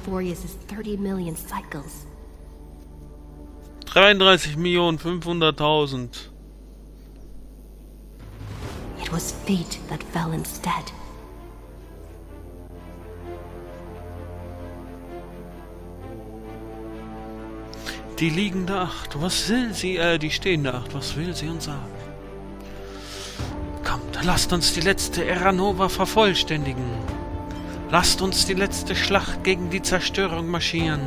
Amphorius' 30 million cycles. 33.500.000. It was fate that fell instead. Die liegende Acht, was will sie, die stehende Acht, was will sie uns sagen? Kommt, lasst uns die letzte Era Nova vervollständigen. Lasst uns die letzte Schlacht gegen die Zerstörung marschieren.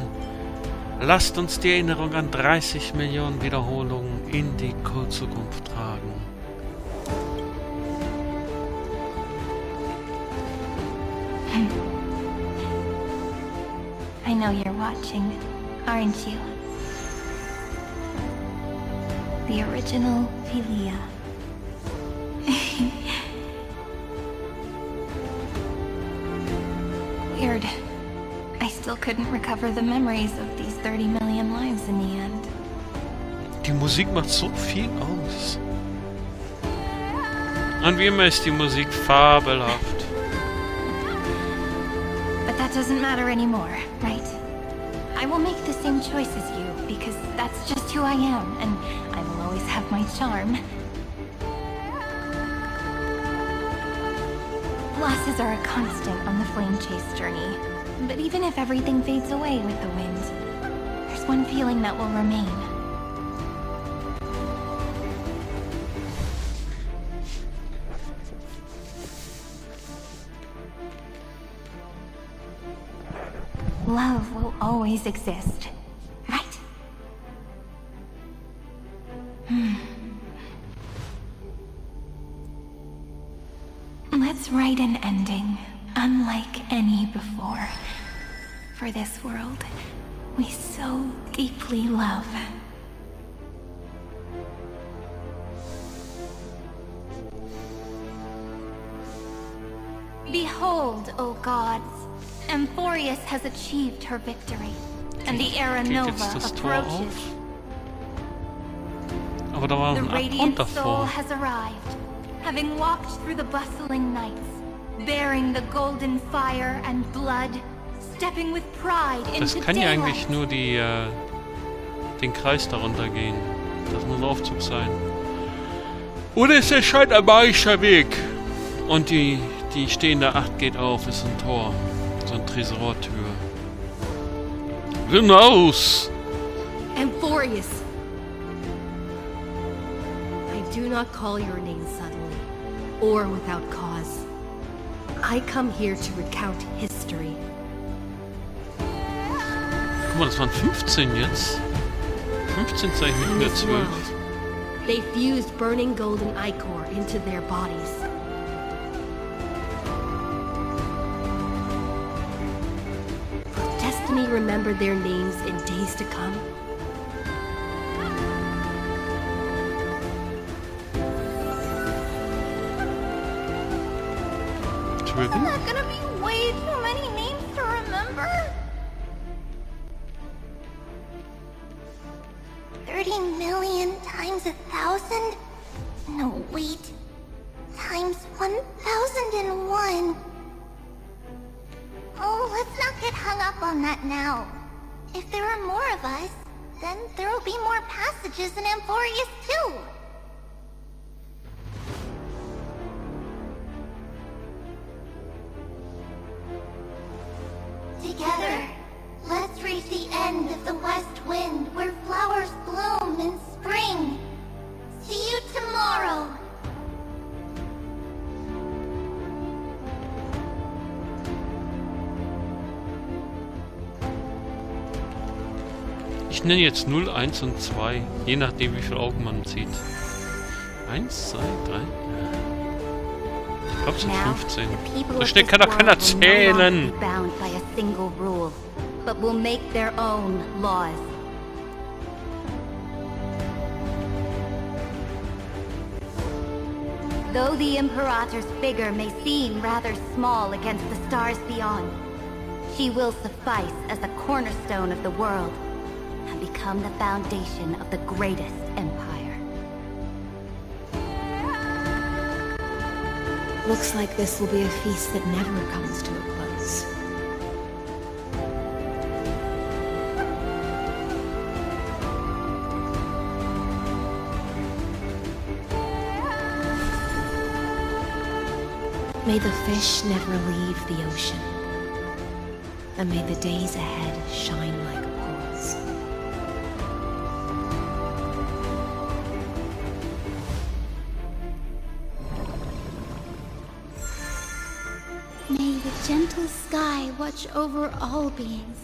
Lasst uns die Erinnerung an 30 Millionen Wiederholungen in die Zukunft tragen. I know you're watching, aren't you? The original Philia. Weird. I still couldn't recover the memories of these 30 million lives in the end. Die Musik macht so viel aus. Und wie immer ist die Musik fabelhaft. But that doesn't matter anymore, right? I will make the same choice as you, because that's just who I am, and I will always have my charm. Losses are a constant on the flame chase journey, but even if everything fades away with the wind, there's one feeling that will remain. Love will always exist, right? Let's write an ending, unlike any before. For this world, we so deeply love. Behold, O gods! Amphorius has achieved her victory, and the Era Nova approaches. Aber da war The ein Abgrund radiant soul davor. has arrived, having walked through the bustling nights, bearing the golden fire and blood, stepping with pride Das into kann ja eigentlich daylight. nur die, den Kreis darunter gehen. Das muss ein Aufzug sein. Oder es erscheint ein magischer Weg. Und die stehende Acht geht auf, ist ein Tor. So eine Tresortür. Hinaus! Amphorius! I do not call your name suddenly, or without cause. I come here to recount history. Guck mal, das waren 15 jetzt. 15 Zeichen, nicht In mehr this 12. world, they fused burning golden ichor into their bodies. Will destiny remember their names in days to come? Driven? Not gonna be way too many names to remember. 30 million times 1,000? No, wait. Times 1,001. Oh, let's not get hung up on that now. If there are more of us, then there will be more passages in Amphorius too. Together, let's reach the end of the west wind where flowers bloom in spring. See you tomorrow. Ich nenne jetzt 0, 1 und 2, je nachdem wie viele Augen man zieht. 1, 2, 3. Ich glaube es sind 15. So schnell kann doch keiner zählen. Bound by a single rule, but will make their own laws. Though the Imperator's figure may seem rather small against the stars beyond, she will suffice as a cornerstone of the world and become the foundation of the greatest empire. Looks like this will be a feast that never comes to a close. May the fish never leave the ocean, and may the days ahead shine like pearls. May the gentle sky watch over all beings.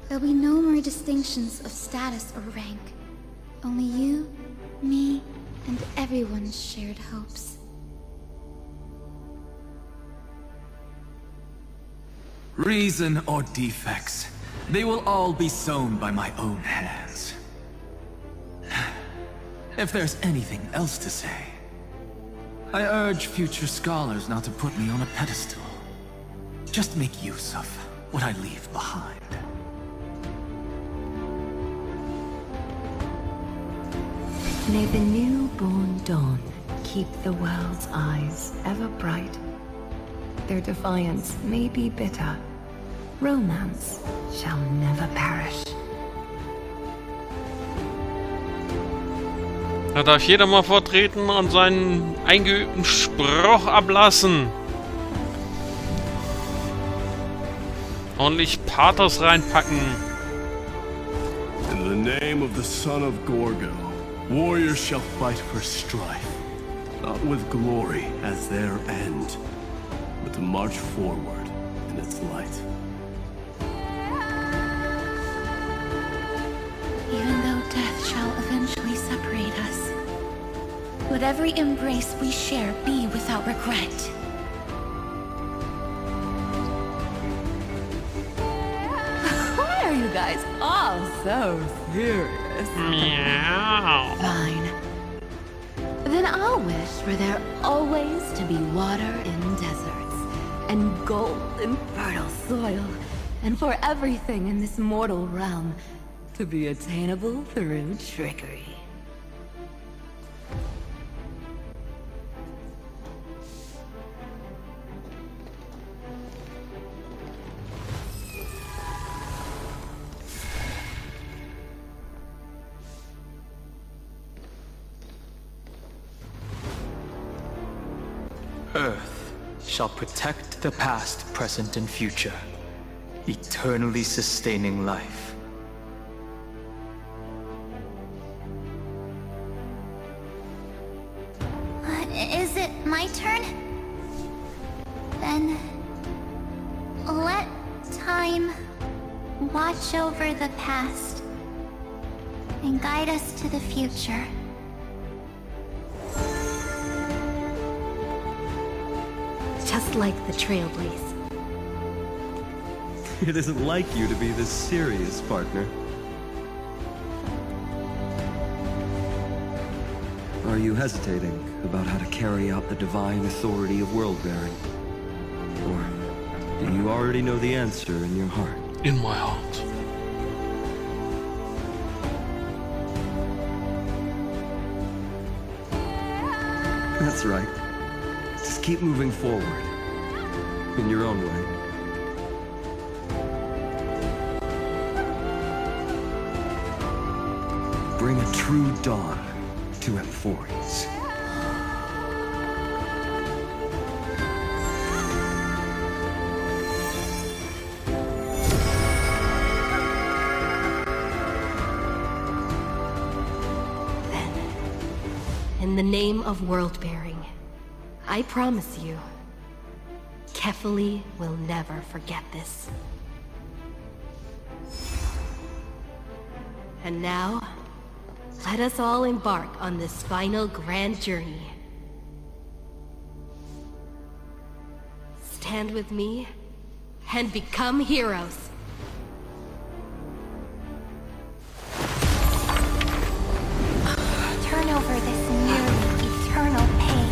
There'll be no more distinctions of status or rank. Only you, me, and everyone's shared hopes. Reason or defects, they will all be sown by my own hands. If there's anything else to say, I urge future scholars not to put me on a pedestal. Just make use of what I leave behind. May the newborn dawn keep the world's eyes ever bright. Their defiance may be bitter. Romance shall never perish. Da darf jeder mal vortreten und seinen eingeübten Spruch ablassen. Ordentlich Pathos reinpacken. In the name of the son of Gorgo, warriors shall fight for strife, not with glory as their end, but to march forward in its light. Even though death shall eventually separate us, let every embrace we share be without regret. Why are you guys all so serious? Meow. Fine. Then I'll wish for there always to be water in deserts, and gold in fertile soil, and for everything in this mortal realm to be attainable through trickery. Earth shall protect the past, present, and future, eternally sustaining life. Is it my turn? Then let time watch over the past and guide us to the future. Just like the Trailblaze. It isn't like you to be this serious, partner. Are you hesitating about how to carry out the divine authority of world-bearing? Or do you already know the answer in your heart? In my heart. That's right. Just keep moving forward. In your own way. Bring a true dawn to Emphories. In the name of world-bearing, I promise you, Kefali will never forget this. And now, let us all embark on this final grand journey. Stand with me and become heroes. Turn over this nearly eternal page.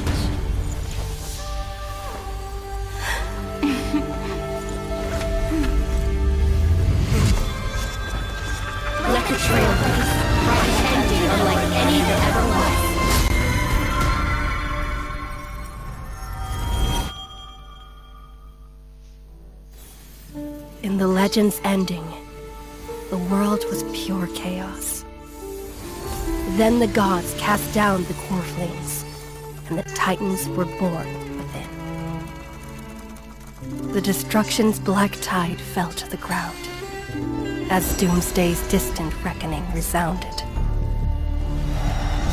Let the Trailblaze write an ending unlike any that ever was. In the legend's ending, the world was pure chaos. Then the gods cast down the core flames, and the titans were born within. The destruction's black tide fell to the ground, as Doomsday's distant reckoning resounded.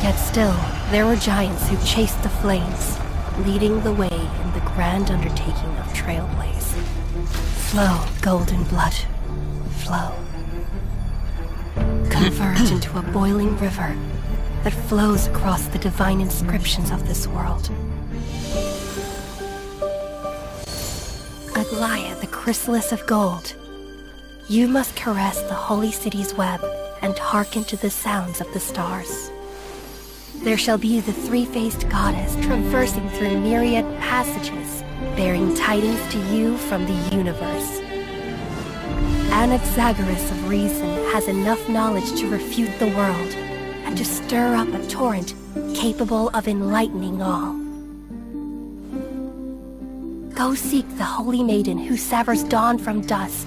Yet still, there were giants who chased the flames, leading the way in the grand undertaking of Trailblaze. Flow, golden blood, flow. Converge into a boiling river that flows across the divine inscriptions of this world. Aglaya, the chrysalis of gold, you must caress the holy city's web and hearken to the sounds of the stars. There shall be the three-faced goddess traversing through myriad passages, bearing tidings to you from the universe. Anaxagoras of reason has enough knowledge to refute the world and to stir up a torrent capable of enlightening all. Go seek the holy maiden who severs dawn from dusk,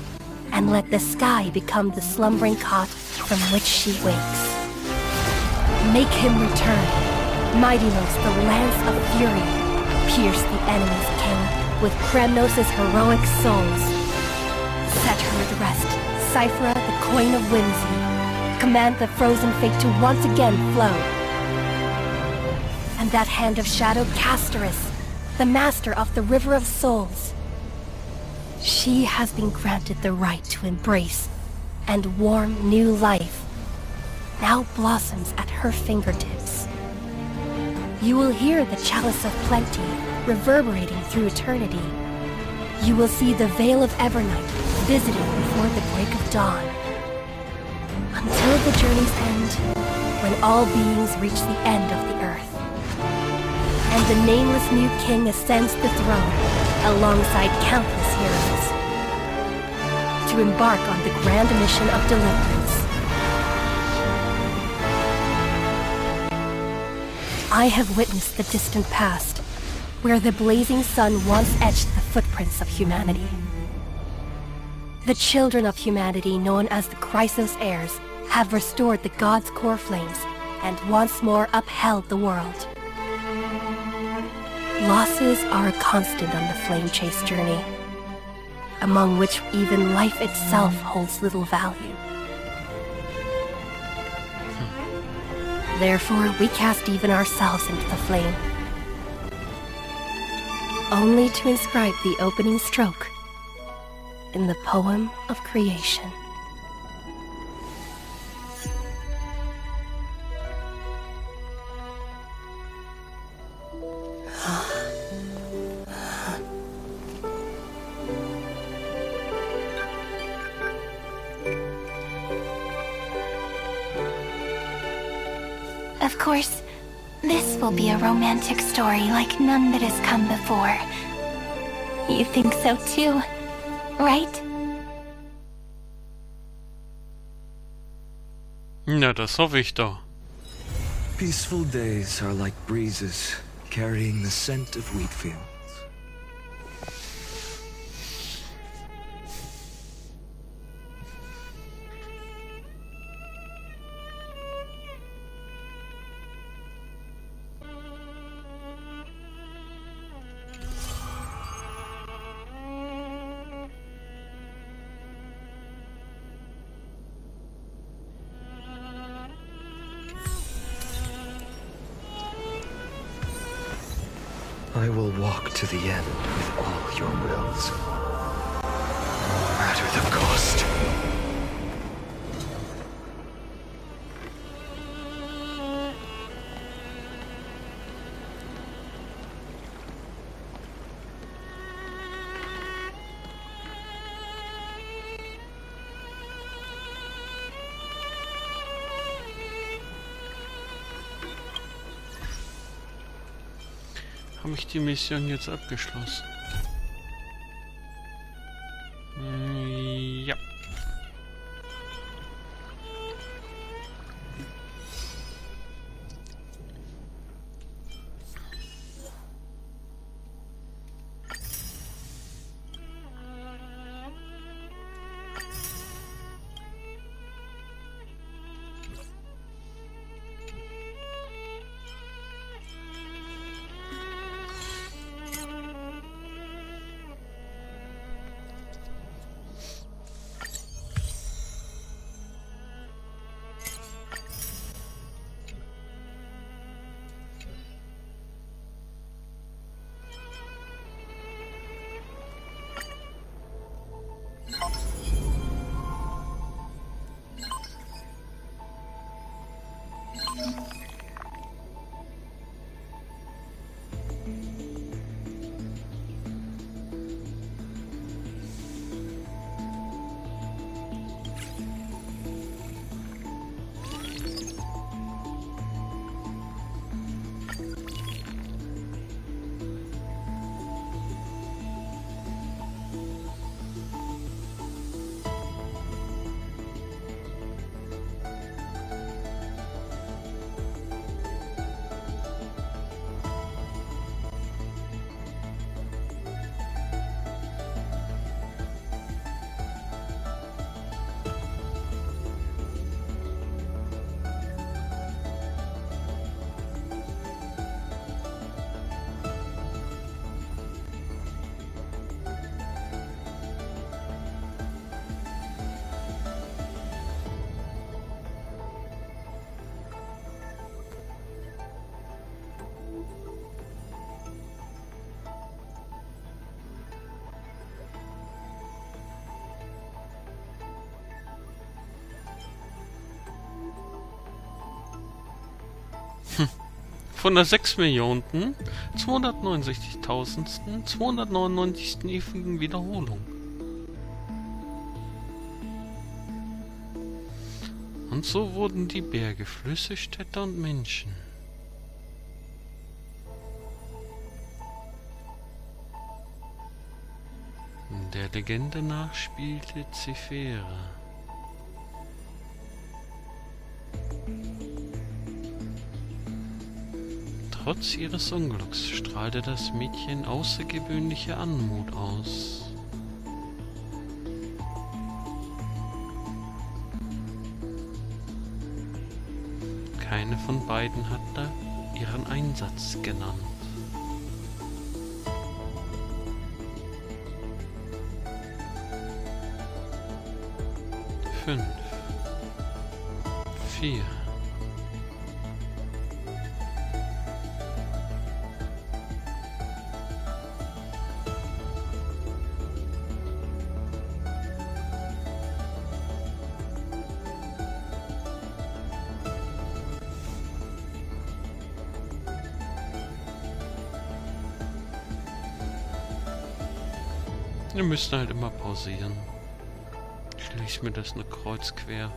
and let the sky become the slumbering cot from which she wakes. Make him return. Mightymost, the lance of fury, pierce the enemy's king with Kremnos' heroic souls. Set her at rest, Cyphera, the coin of whimsy. Command the frozen fate to once again flow. And that hand of shadow Castoris, the master of the River of Souls. She has been granted the right to embrace and warm new life, now blossoms at her fingertips. You will hear the chalice of plenty reverberating through eternity. You will see the veil of Evernight visited before the break of dawn. Until the journey's end, when all beings reach the end of the earth. And the nameless new king ascends the throne alongside countless heroes to embark on the grand mission of deliverance. I have witnessed the distant past, where the blazing sun once etched the footprints of humanity. The children of humanity, known as the Chrysos heirs, have restored the gods' core flames and once more upheld the world. Losses are a constant on the flame chase journey, among which even life itself holds little value. Therefore, we cast even ourselves into the flame, only to inscribe the opening stroke in the poem of creation. Of course, this will be a romantic story like none that has come before. You think so too, right? Ja, das hoffe ich doch. Peaceful days are like breezes carrying the scent of wheat fields. I will walk to the end with all your wills, no matter the cost. Habe ich die Mission jetzt abgeschlossen? Ja. von der 6.269.299. ewigen Wiederholung. Und so wurden die Berge Flüsse, Städte und Menschen. Der Legende nach spielte Zephyra. Trotz ihres Unglücks strahlte das Mädchen außergewöhnliche Anmut aus. Keine von beiden hatte ihren Einsatz genannt. Fünf, 4. Wir müssen halt immer pausieren. Ich lese mir das nur kreuz quer.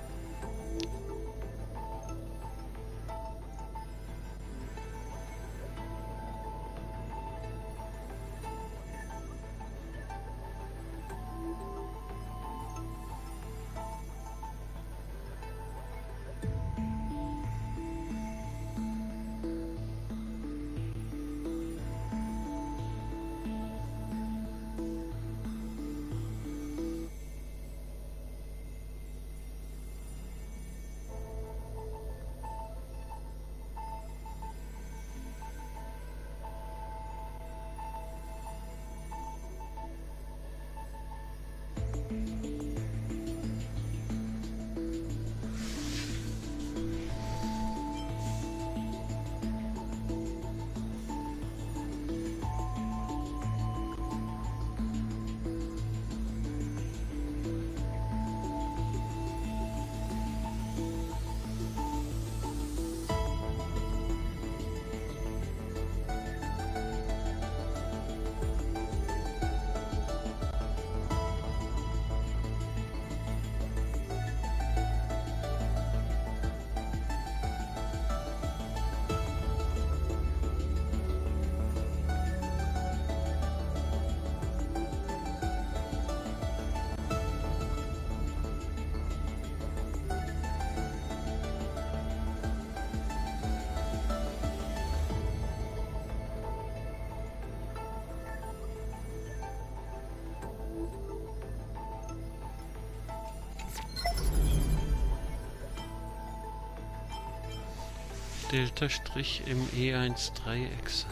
Delta-Strich im E1 Dreiechse.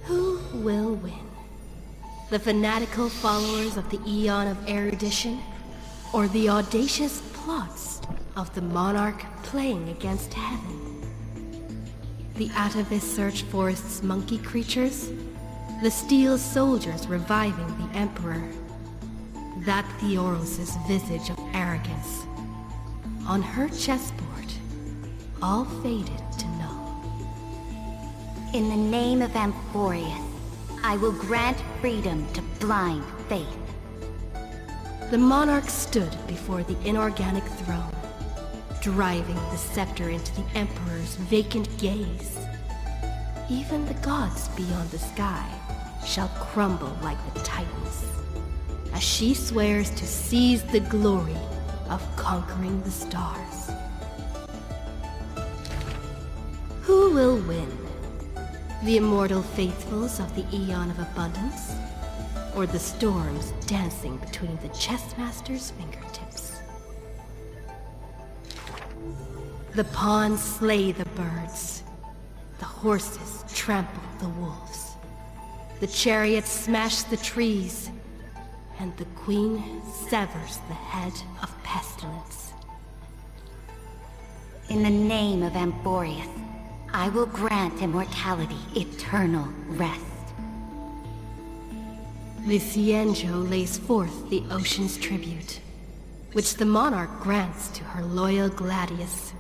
Who will win? The fanatical followers of the Eon of Erudition? Or the audacious plots of the monarch playing against heaven? The atavist search forest's monkey creatures? The steel soldiers reviving the emperor? That Theoros's visage of arrogance? On her chessboard, all faded to null. In the name of Amphorius, I will grant freedom to blind faith. The monarch stood before the inorganic throne, driving the scepter into the emperor's vacant gaze. Even the gods beyond the sky shall crumble like the titans, as she swears to seize the glory of conquering the stars. Who will win? The immortal faithfuls of the Eon of Abundance? Or the storms dancing between the chessmaster's fingertips? The pawns slay the birds. The horses trample the wolves. The chariots smash the trees. And the queen severs the head of pestilence. In the name of Amphorius, I will grant immortality eternal rest. The Cienjo lays forth the ocean's tribute, which the monarch grants to her loyal Gladius.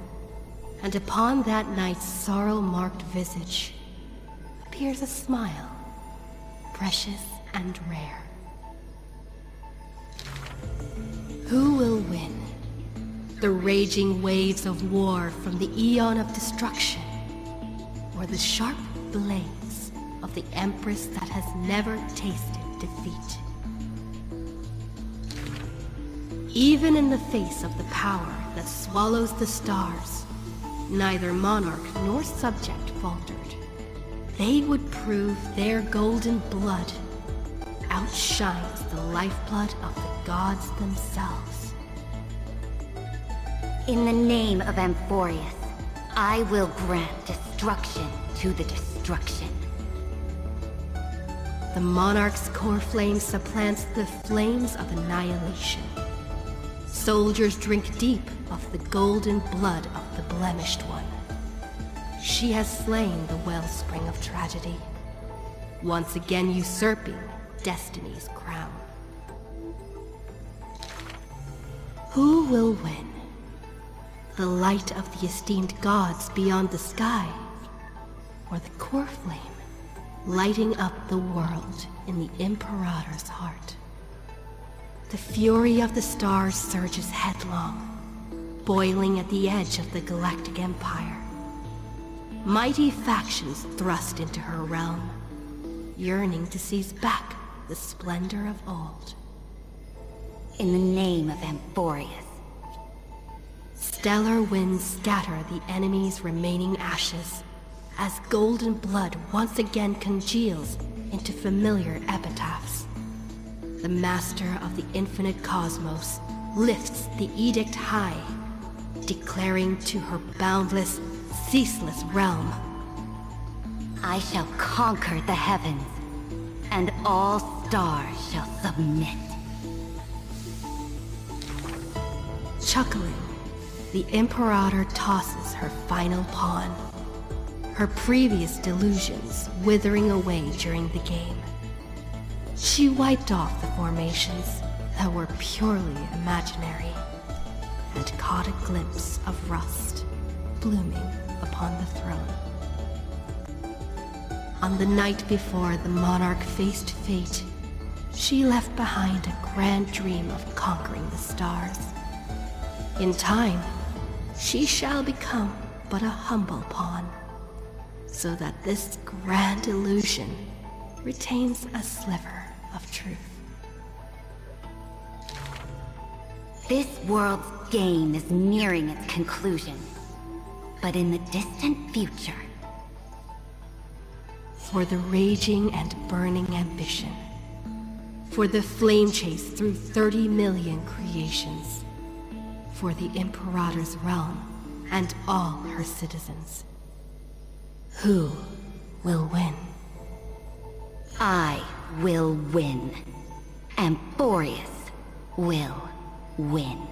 And upon that night's sorrow-marked visage appears a smile, precious and rare. Who will win? The raging waves of war from the eon of destruction, or the sharp blades of the Empress that has never tasted defeat? Even in the face of the power that swallows the stars, neither monarch nor subject faltered. They would prove their golden blood outshines the lifeblood of the gods themselves. In the name of Amphorius, I will grant destruction to the destruction. The monarch's core flame supplants the flames of annihilation. Soldiers drink deep of the golden blood of the blemished one. She has slain the wellspring of tragedy, once again usurping destiny's crown. Who will win? The light of the esteemed gods beyond the sky, or the core flame lighting up the world in the Imperator's heart? The fury of the stars surges headlong, boiling at the edge of the galactic empire. Mighty factions thrust into her realm, yearning to seize back the splendor of old. In the name of Amphorius. Stellar winds scatter the enemy's remaining ashes, as golden blood once again congeals into familiar epitaphs. The master of the infinite cosmos lifts the edict high, declaring to her boundless, ceaseless realm, I shall conquer the heavens, and all stars shall submit. Chuckling, the Imperator tosses her final pawn, her previous delusions withering away during the game. She wiped off the formations that were purely imaginary, and caught a glimpse of rust blooming upon the throne. On the night before the monarch faced fate, she left behind a grand dream of conquering the stars. In time, she shall become but a humble pawn, so that this grand illusion retains a sliver of truth. This world's game is nearing its conclusion, but in the distant future, For the raging and burning ambition, for the flame chase through 30 million creations, for the Imperator's realm and all her citizens. Who will win? I will win. Amphorius will win.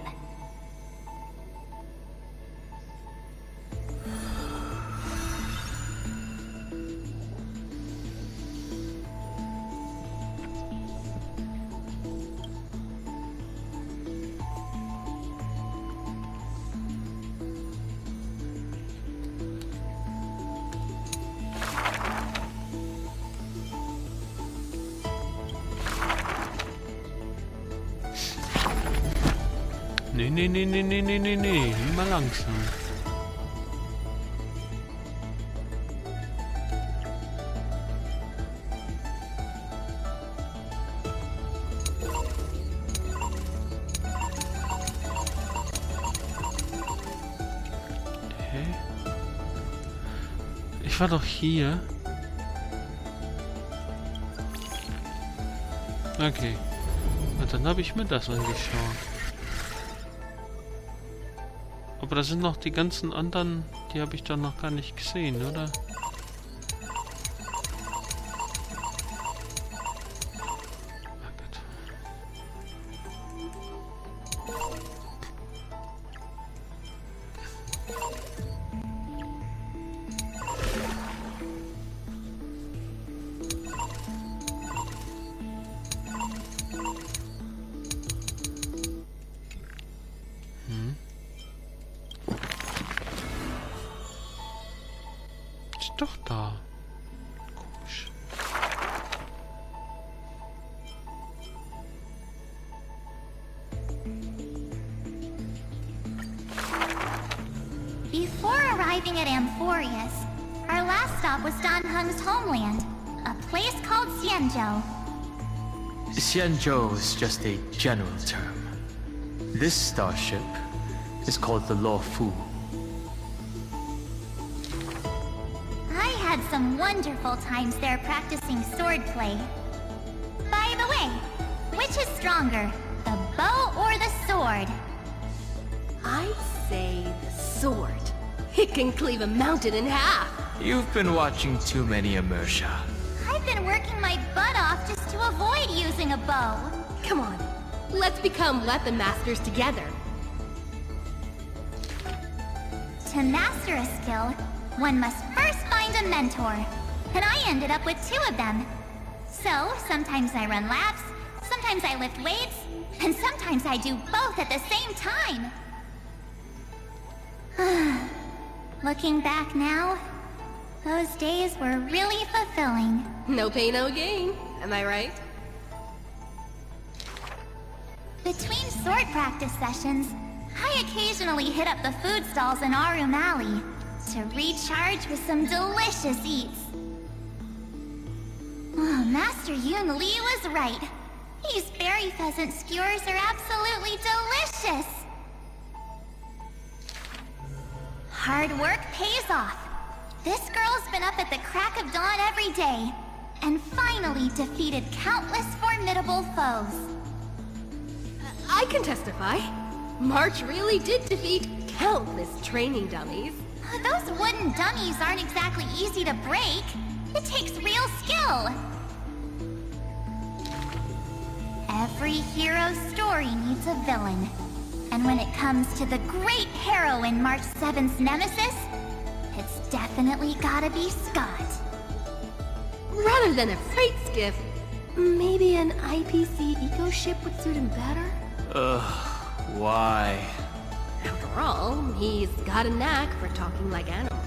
Nee, immer langsam. Hä? Ich war doch hier. Okay. Und dann habe ich mir das angeschaut. Aber da sind noch die ganzen anderen, die habe ich dann noch gar nicht gesehen, oder? Before arriving at Amphorius, our last stop was Dan Heng's homeland, a place called Xianzhou. Xianzhou is just a general term. This starship is called the Luofu. I had some wonderful times there practicing swordplay. By the way, which is stronger, the bow or the sword? I say the sword. It can cleave a mountain in half. You've been watching too many immersia. I've been working my butt off just to avoid using a bow. Come on, let's become weapon masters together. To master a skill, one must first find a mentor. And I ended up with 2 of them. So, sometimes I run laps, sometimes I lift weights, and sometimes I do both at the same time. Looking back now, those days were really fulfilling. No pain, no gain. Am I right? Between sword practice sessions, I occasionally hit up the food stalls in Arum Alley to recharge with some delicious eats. Oh, Master Yun Li was right. These berry pheasant skewers are absolutely delicious. Hard work pays off. This girl's been up at the crack of dawn every day, and finally defeated countless formidable foes. I can testify. March really did defeat countless training dummies. Those wooden dummies aren't exactly easy to break. It takes real skill. Every hero's story needs a villain. And when it comes to the great heroine March 7th's nemesis, it's definitely gotta be Scott. Rather than a freight skiff, maybe an IPC eco ship would suit him better? Why? After all, he's got a knack for talking like animals.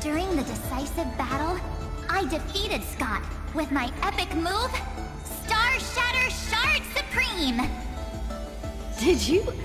During the decisive battle, I defeated Scott with my epic move, Star Shatter Shard Supreme! Did you